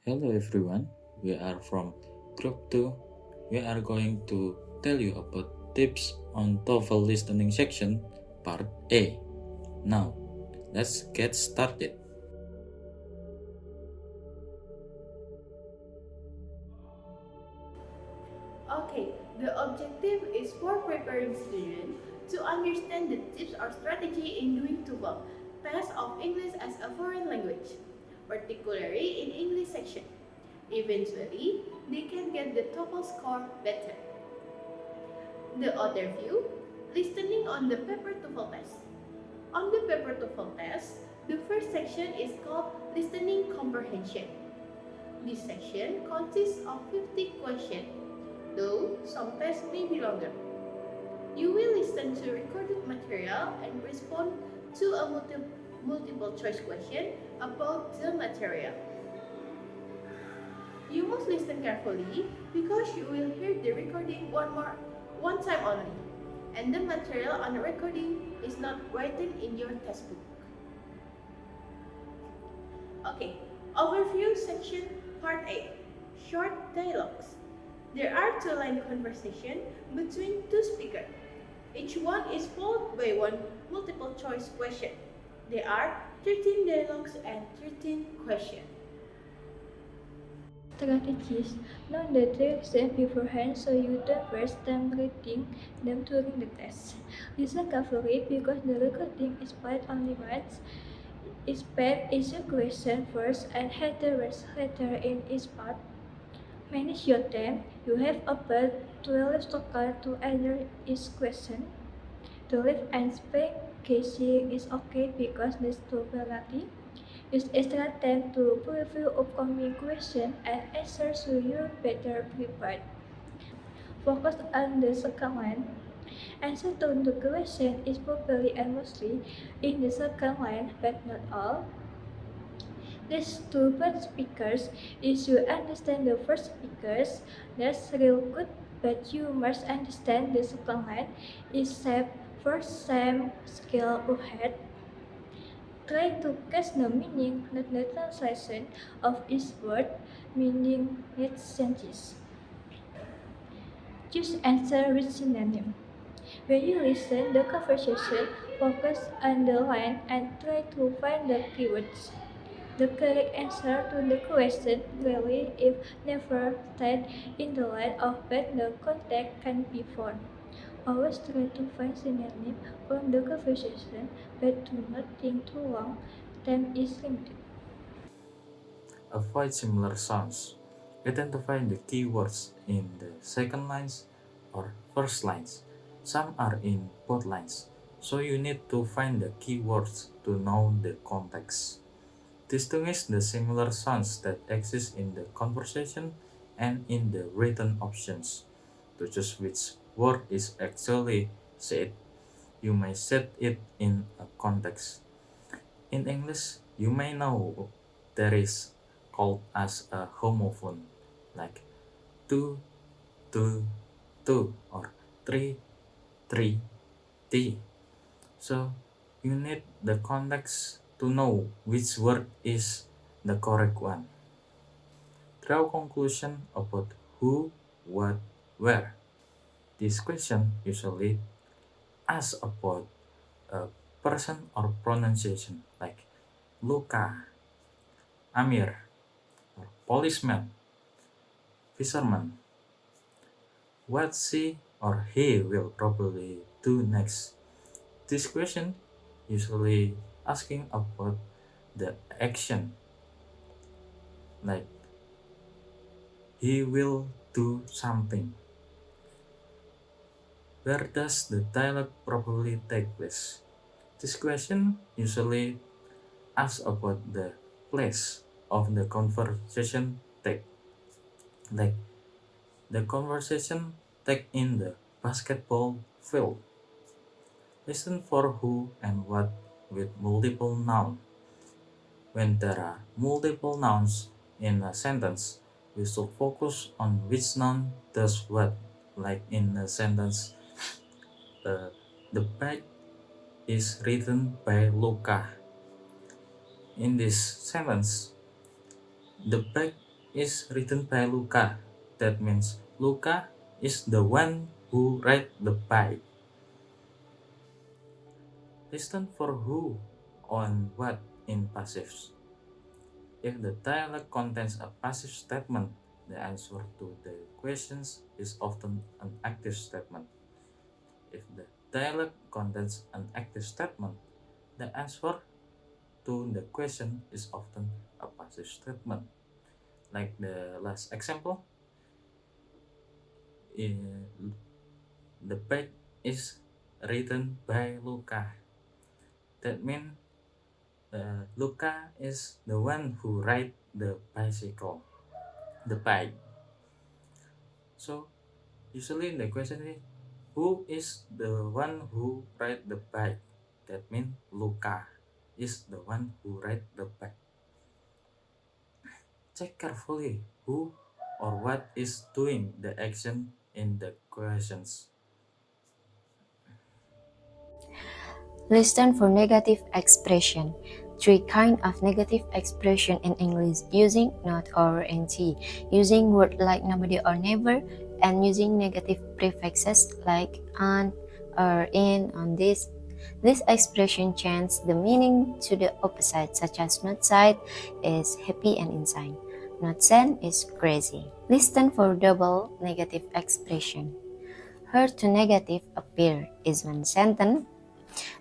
Hello everyone, we are from Group 2. We are going to tell you about tips on TOEFL listening section part A. Now, let's get started. Okay, the objective is for preparing students to understand the tips or strategy in doing TOEFL, test of English as a foreign language, particularly in English section. Eventually, they can get the TOEFL score better. The other view, listening on the paper TOEFL test. On the paper TOEFL test, the first section is called listening comprehension. This section consists of 50 questions, though some tests may be longer. You will listen to recorded material and respond to a multiple choice question about the material. You must listen carefully because you will hear the recording one time only, and the material on the recording is not written in your textbook. Okay, overview section part A. Short dialogues. There are two-line conversation between two speakers. Each one is followed by one multiple choice question. There are 13 dialogues and 13 questions. Strategies. Know the tricks beforehand so you don't waste time reading them during the test. Listen carefully because the recording is played only once. Expect each question first and hear the rest later in each part. Manage your time. You have about 12 seconds to answer each question. The live and speak casing is okay because there's no penalty. Use extra time to preview upcoming questions and answers so you're better prepared. Focus on the second line. Answer to the question is probably and mostly in the second line, but not all. These two first speakers, if you understand the first speakers, that's real good, but you must understand the second line, except for some skill ahead. Try to catch the meaning, not the translation of each word, meaning needs changes. Choose answer with synonym. When you listen the conversation, focus on the line and try to find the keywords. The correct answer to the question really if never stated in the line of but the context can be found. Always try to find synonym from the conversation, but do not think too long. Time is limited. Avoid similar sounds. Identify the keywords in the second lines or first lines. Some are in both lines, so you need to find the keywords to know the context. Distinguish the similar sounds that exist in the conversation and in the written options. To choose which word is actually said, you may set it in a context. In English, you may know there is called as a homophone, like two, two, two, or three, three, t. So you need the context to know which word is the correct one. Draw conclusion about who, what, where. This question usually asks about a person or pronunciation like Luca, Amir, or policeman, fisherman. What she or he will probably do next. This question usually asking about the action like he will do something. Where does the dialogue probably take place? This question usually asks about the place of the conversation take. Like the conversation take in the basketball field. Listen for who and what with multiple noun. When there are multiple nouns in a sentence, we should focus on which noun does what. Like in a sentence, uh, the bag is written by Luca. In this sentence, the bag is written by Luca. That means Luca is the one who ride the bike. Listen for who on what in passives. If the dialogue contains a passive statement, the answer to the questions is often an active statement. If the dialogue contains an active statement, the answer to the question is often a passive statement. Like the last example, the bike is written by Luca. That means Luca is the one who ride the bicycle, the bike. So usually the question is, who is the one who ride the bike? That means Luca is the one who ride the bike. Check carefully who or what is doing the action in the questions. Listen for negative expression. Three kinds of negative expression in English: using not, or, and t, using words like nobody or never, and using negative prefixes like on, or, in, on this. This expression changes the meaning to the opposite, such as not sad is happy and insane. Not sane is crazy. Listen for double negative expression. Her to negative appear is one sentence.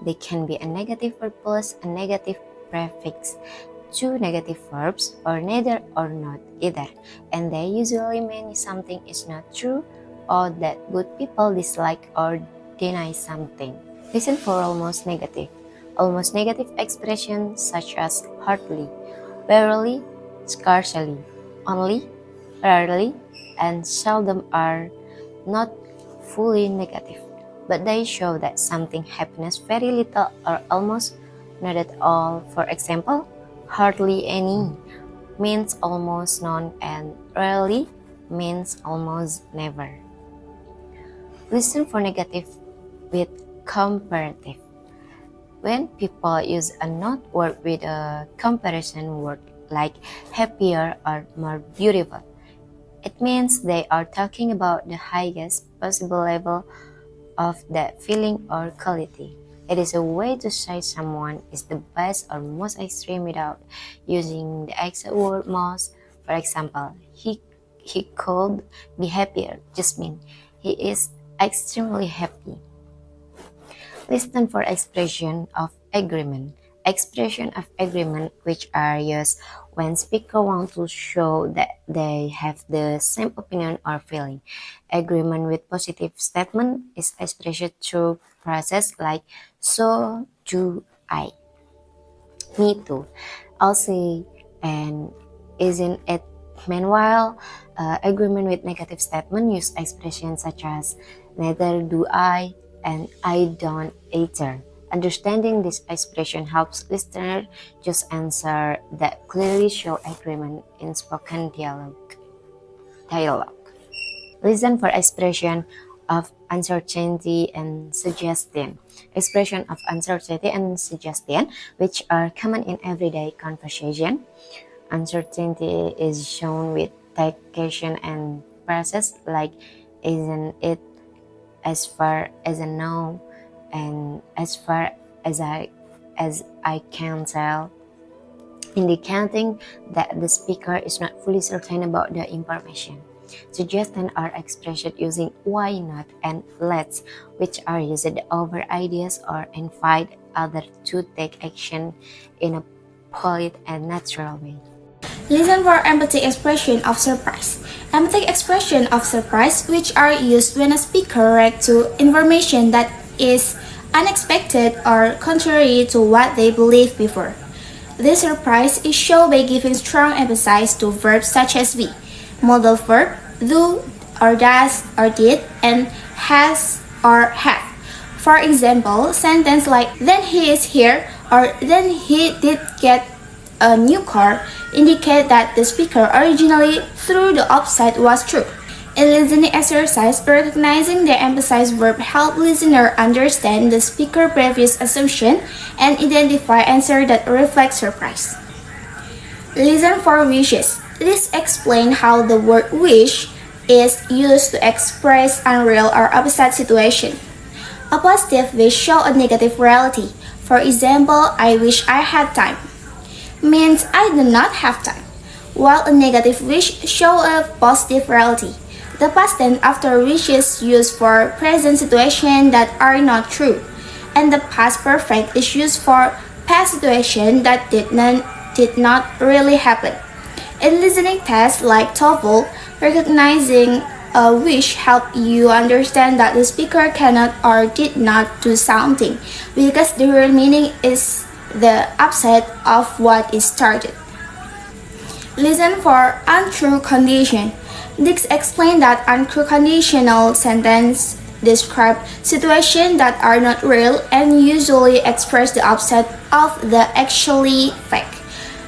They can be a negative verb plus a negative prefix, two negative verbs, or neither or not either, and they usually mean something is not true or that good people dislike or deny something. Listen for almost negative. Almost negative expressions such as hardly, barely, scarcely, only, rarely, and seldom are not fully negative, but they show that something happens very little or almost not at all. For example, hardly any means almost none, and rarely means almost never. Listen for negative with comparative. When people use a not word with a comparison word like happier or more beautiful, it means they are talking about the highest possible level of that feeling or quality. It is a way to say someone is the best or most extreme without using the exact word most. For example, he could be happier just mean he is extremely happy. Listen for expression of agreement. Expression of agreement which are used when speakers want to show that they have the same opinion or feeling. Agreement with positive statement is expressed through phrases like so do I, me too, I'll say, and isn't it. Meanwhile, agreement with negative statement use expressions such as neither do I and I don't either. Understanding this expression helps listeners just answer that clearly show agreement in spoken dialogue. Listen for expression of uncertainty and suggestion. Expression of uncertainty and suggestion, which are common in everyday conversation. Uncertainty is shown with negation and phrases like isn't it, as far as I know, and as far as I can tell, indicating that the speaker is not fully certain about the information. Suggestions are expressed using why not and let's, which are used over ideas or invite others to take action in a polite and natural way. Listen for emphatic expression of surprise. Emphatic expression of surprise which are used when a speaker reacts to information that is unexpected or contrary to what they believed before. This surprise is shown by giving strong emphasis to verbs such as be, modal verb, do or does or did, and has or have. For example, sentence like then he is here or then he did get a new car indicate that the speaker originally thought the opposite was true. In listening exercise, recognizing the emphasized verb help listener understand the speaker's previous assumption and identify answer that reflect surprise. Listen for wishes. This explains how the word wish is used to express unreal or opposite situation. A positive wish shows a negative reality. For example, I wish I had time means I do not have time, while a negative wish shows a positive reality. The past tense after wish is used for present situations that are not true, and the past perfect is used for past situations that did not really happen. In listening tests like TOEFL, recognizing a wish helps you understand that the speaker cannot or did not do something because the real meaning is the opposite of what is started. Listen for untrue condition. This explains that untrue conditional sentence describe situations that are not real and usually express the opposite of the actually fact.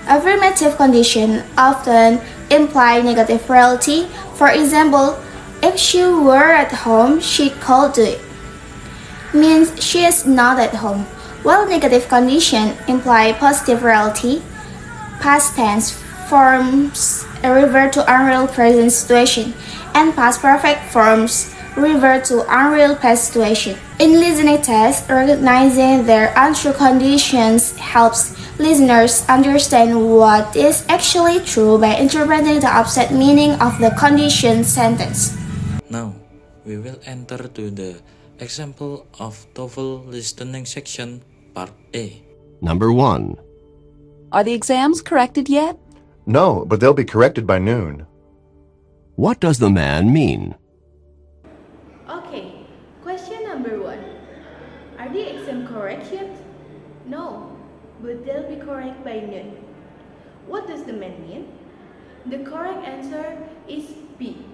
Affirmative condition often imply negative reality. For example, if she were at home, she could do it. Means she is not at home. While negative condition imply positive reality, past tense forms revert to unreal present situation, and past perfect forms revert to unreal past situation. In listening tests, recognizing their untrue conditions helps listeners understand what is actually true by interpreting the opposite meaning of the conditioned sentence. Now, we will enter to the example of TOEFL listening section part A. Number 1. Are the exams corrected yet? No, but they'll be corrected by noon. What does the man mean? Okay, question number 1. Are the exam correct yet? No, but they'll be correct by noon. What does the man mean? The correct answer is B.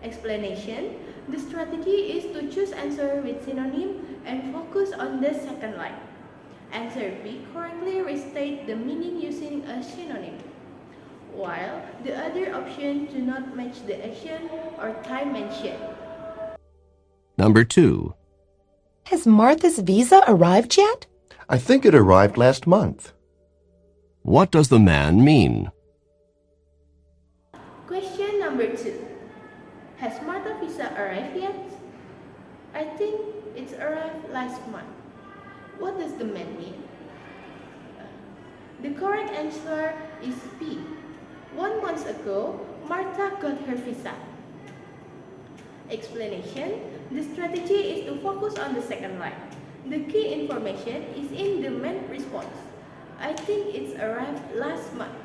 Explanation: the strategy is to choose answer with synonym and focus on the second line. Answer B correctly restate the meaning using a synonym, while the other options do not match the action or time mentioned. Number 2. Has Martha's visa arrived yet? I think it arrived last month. What does the man mean? Question number 2. Has Martha's visa arrived yet? I think it's arrived last month. What does the man mean? The correct answer is B. 1 month ago, Martha got her visa. Explanation: the strategy is to focus on the second line. The key information is in the main response. I think it's arrived last month.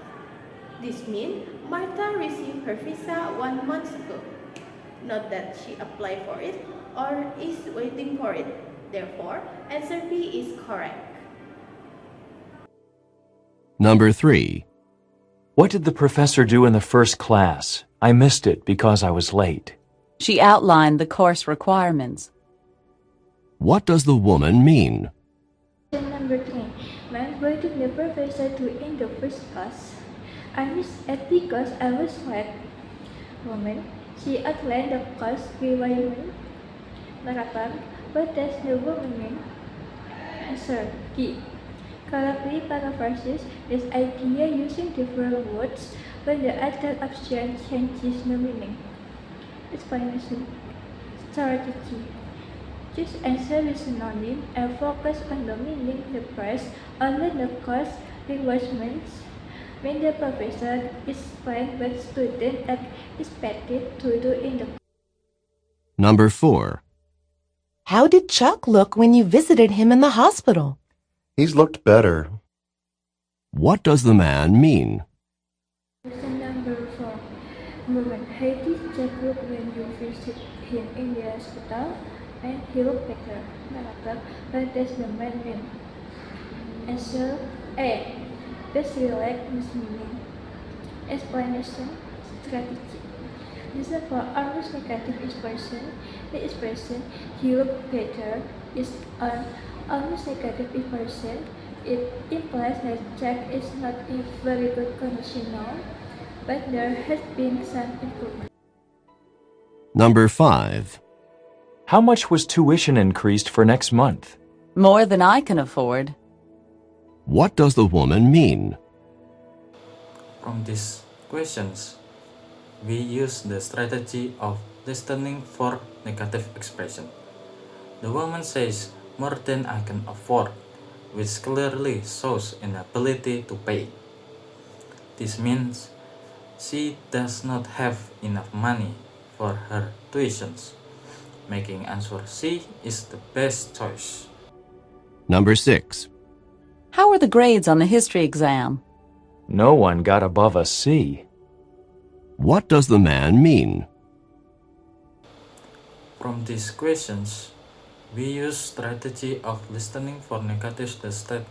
This means Martha received her visa 1 month ago. Not that she applied for it or is waiting for it. Therefore, answer B is correct. Number 3. What did the professor do in the first class? I missed it because I was late. She outlined the course requirements. What does the woman mean? Question number 10. Man, why did the professor do in the first class? I missed it because I was late. Woman, she outlined the course requirement. Narrator, what does the woman mean? Answer D. Correctly paraphrases this idea using different words when the other option changes the meaning. Explanation: strategy. Choose answer with synonym and focus on the meaning the price only the course requirements when the professor explains what students are expected to do in the Number 4. How did Chuck look when you visited him in the hospital? He's looked better. What does the man mean? Question number 4. Woman, how did Chuck look when you visited him in the hospital? And he looked better. Narrator, what does the man mean? Answer A. Best select his meaning. Explanation: strategy. Listen for almost negative expression. The expression "he looked better" is an almost negative expression. It implies that Jack is not in very good condition now, but there has been some improvement. Number 5. How much was tuition increased for next month? More than I can afford. What does the woman mean? From this questions, we use the strategy of listening for negative expression. The woman says more than I can afford, which clearly shows inability to pay. This means she does not have enough money for her tuitions, making answer C is the best choice. Number 6. How are the grades on the history exam? No one got above a C. What does the man mean? From these questions, we use strategy of listening for negative statement.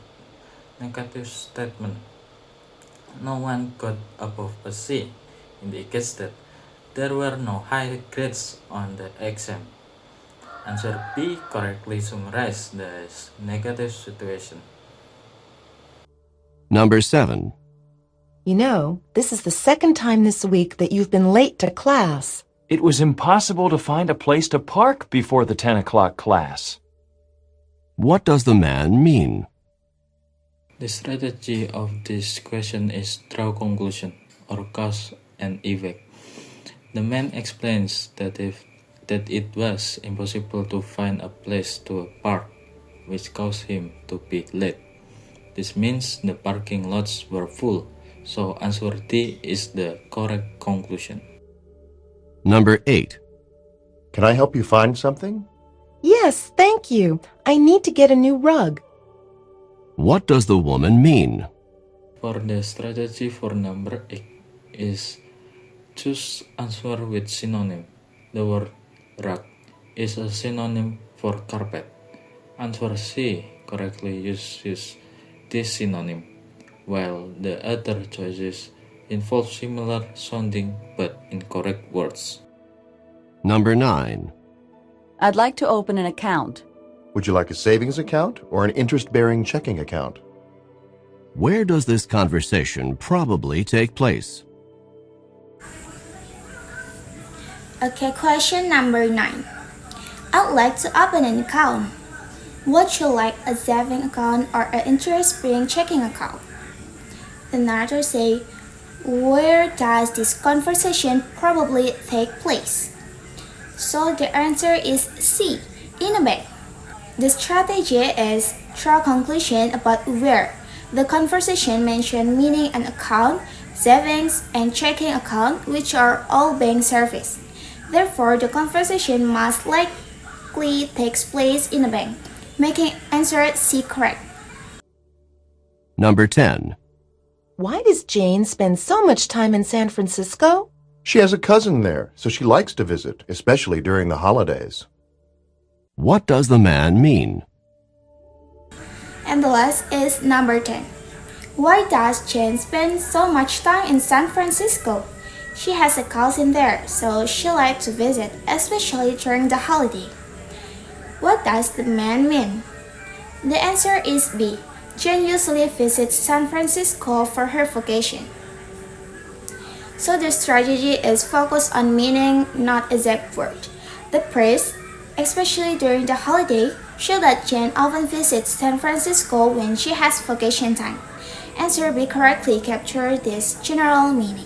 No one got above a C indicates that there were no high grades on the exam. Answer B correctly summarizes the negative situation. Number 7. You know, this is the second time this week that you've been late to class. It was impossible to find a place to park before the 10 o'clock class. What does the man mean? The strategy of this question is draw conclusion or cause and effect. The man explains that it was impossible to find a place to park, which caused him to be late. This means the parking lots were full, so answer D is the correct conclusion. Number 8. Can I help you find something? Yes, thank you. I need to get a new rug. What does the woman mean? For the strategy for number 8 is choose answer with synonym. The word rug is a synonym for carpet. Answer C correctly uses this synonym, while the other choices involve similar sounding but incorrect words. Number 9. I'd like to open an account. Would you like a savings account or an interest-bearing checking account? Where does this conversation probably take place? Okay, question number 9. I'd like to open an account. Would you like a saving account or an interest-bearing checking account? The narrator say, where does this conversation probably take place? So the answer is C, in a bank. The strategy is draw conclusion about where. The conversation mentioned meaning an account, savings, and checking account, which are all bank service. Therefore, the conversation must likely takes place in a bank, making answer C correct. Number 10. Why does Jane spend so much time in San Francisco? She has a cousin there, so she likes to visit, especially during the holidays. What does the man mean? And the last is number 10. Why does Jane spend so much time in San Francisco? She has a cousin there, so she likes to visit, especially during the holiday. What does the man mean? The answer is B. Jane usually visits San Francisco for her vacation. So the strategy is focused on meaning, not exact word. The phrase, especially during the holiday, show that Jane often visits San Francisco when she has vacation time. Answer B correctly capture this general meaning.